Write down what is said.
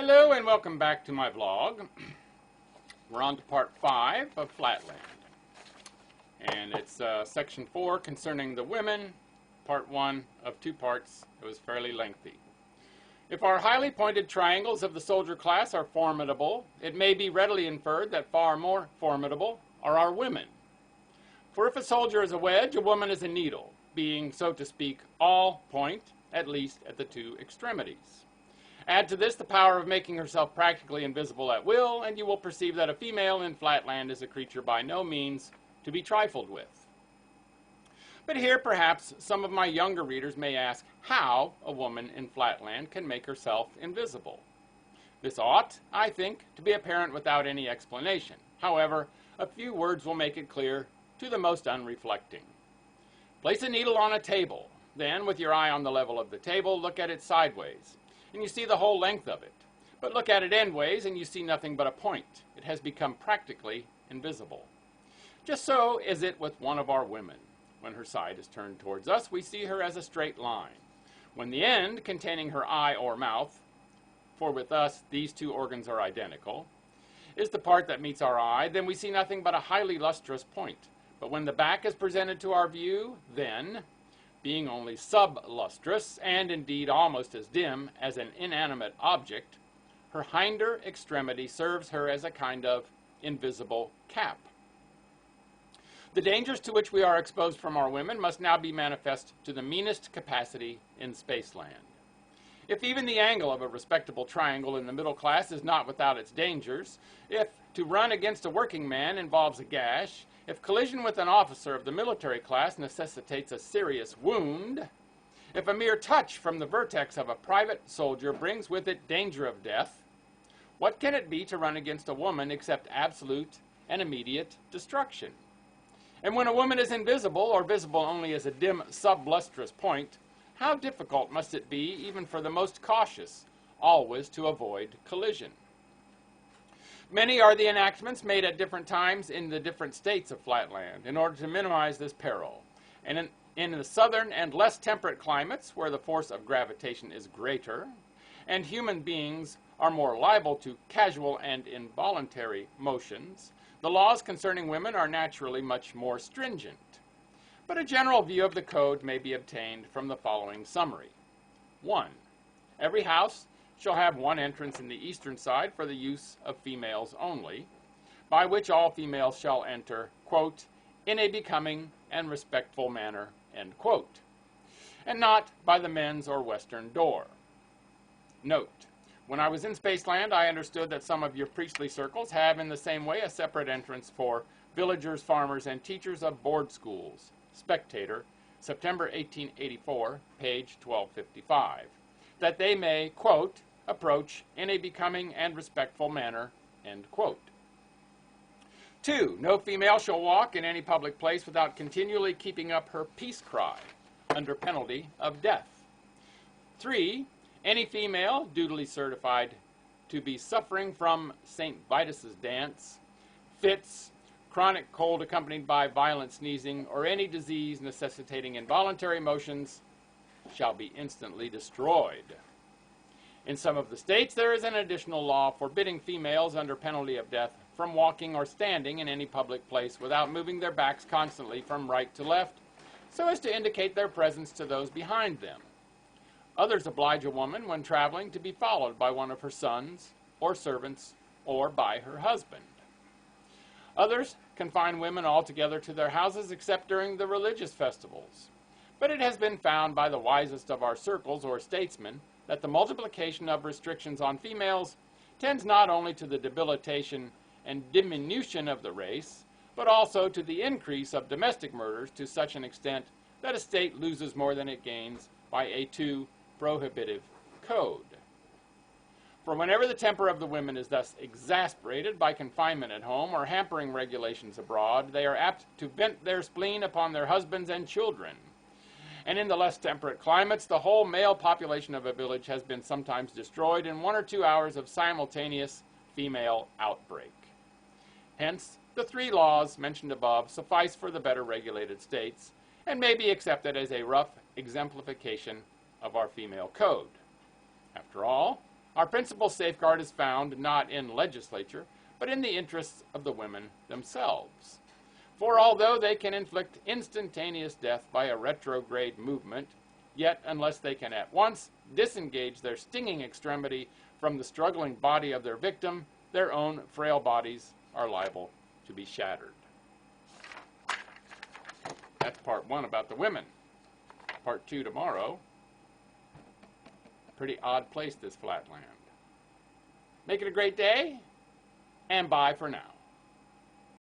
Hello and welcome back to my vlog. We're on to part 5 of Flatland. And it's section 4 concerning the women, part 1 of 2 parts. It was fairly lengthy. If our highly pointed triangles of the soldier class are formidable, it may be readily inferred that far more formidable are our women. For if a soldier is a wedge, a woman is a needle, being, so to speak, all point, at least at the 2 extremities. Add to this the power of making herself practically invisible at will, and you will perceive that a female in Flatland is a creature by no means to be trifled with. But here, perhaps, some of my younger readers may ask how a woman in Flatland can make herself invisible. This ought, I think, to be apparent without any explanation. However, a few words will make it clear to the most unreflecting. Place a needle on a table. Then, with your eye on the level of the table, look at it sideways, and you see the whole length of it. But look at it endways, and you see nothing but a point. It has become practically invisible. Just so is it with one of our women. When her side is turned towards us, we see her as a straight line. When the end, containing her eye or mouth, for with us these 2 organs are identical, is the part that meets our eye, then we see nothing but a highly lustrous point. But when the back is presented to our view, then, being only sublustrous, and indeed almost as dim as an inanimate object, her hinder extremity serves her as a kind of invisible cap. The dangers to which we are exposed from our women must now be manifest to the meanest capacity in Spaceland. If even the angle of a respectable triangle in the middle class is not without its dangers, if to run against a working man involves a gash, if collision with an officer of the military class necessitates a serious wound, if a mere touch from the vertex of a private soldier brings with it danger of death, what can it be to run against a woman except absolute and immediate destruction? And when a woman is invisible, or visible only as a dim sublustrous point, how difficult must it be, even for the most cautious, always to avoid collision? Many are the enactments made at different times in the different states of Flatland in order to minimize this peril. And in the southern and less temperate climates, where the force of gravitation is greater, and human beings are more liable to casual and involuntary motions, the laws concerning women are naturally much more stringent. But a general view of the code may be obtained from the following summary. 1. Every house shall have one entrance in the eastern side for the use of females only, by which all females shall enter, quote, in a becoming and respectful manner, end quote, and not by the men's or western door. Note, when I was in Spaceland, I understood that some of your priestly circles have in the same way a separate entrance for villagers, farmers, and teachers of board schools. Spectator, September 1884, page 1255, that they may, quote, approach in a becoming and respectful manner, end quote. 2. No female shall walk in any public place without continually keeping up her peace cry, under penalty of death. 3. Any female duly certified to be suffering from St. Vitus's dance, fits, chronic cold accompanied by violent sneezing, or any disease necessitating involuntary motions, shall be instantly destroyed. In some of the states, there is an additional law forbidding females under penalty of death from walking or standing in any public place without moving their backs constantly from right to left, so as to indicate their presence to those behind them. Others oblige a woman when traveling to be followed by one of her sons or servants or by her husband. Others confine women altogether to their houses except during the religious festivals. But it has been found by the wisest of our circles or statesmen that the multiplication of restrictions on females tends not only to the debilitation and diminution of the race, but also to the increase of domestic murders to such an extent that a state loses more than it gains by a too prohibitive code. For whenever the temper of the women is thus exasperated by confinement at home or hampering regulations abroad, they are apt to vent their spleen upon their husbands and children. And in the less temperate climates, the whole male population of a village has been sometimes destroyed in 1 or 2 hours of simultaneous female outbreak. Hence, the 3 laws mentioned above suffice for the better regulated states, and may be accepted as a rough exemplification of our female code. After all, Our principal safeguard is found not in legislature, but in the interests of the women themselves. For although they can inflict instantaneous death by a retrograde movement, yet unless they can at once disengage their stinging extremity from the struggling body of their victim, their own frail bodies are liable to be shattered. That's part one about the women. Part two tomorrow. Pretty odd place, this Flatland. Make it a great day, and bye for now.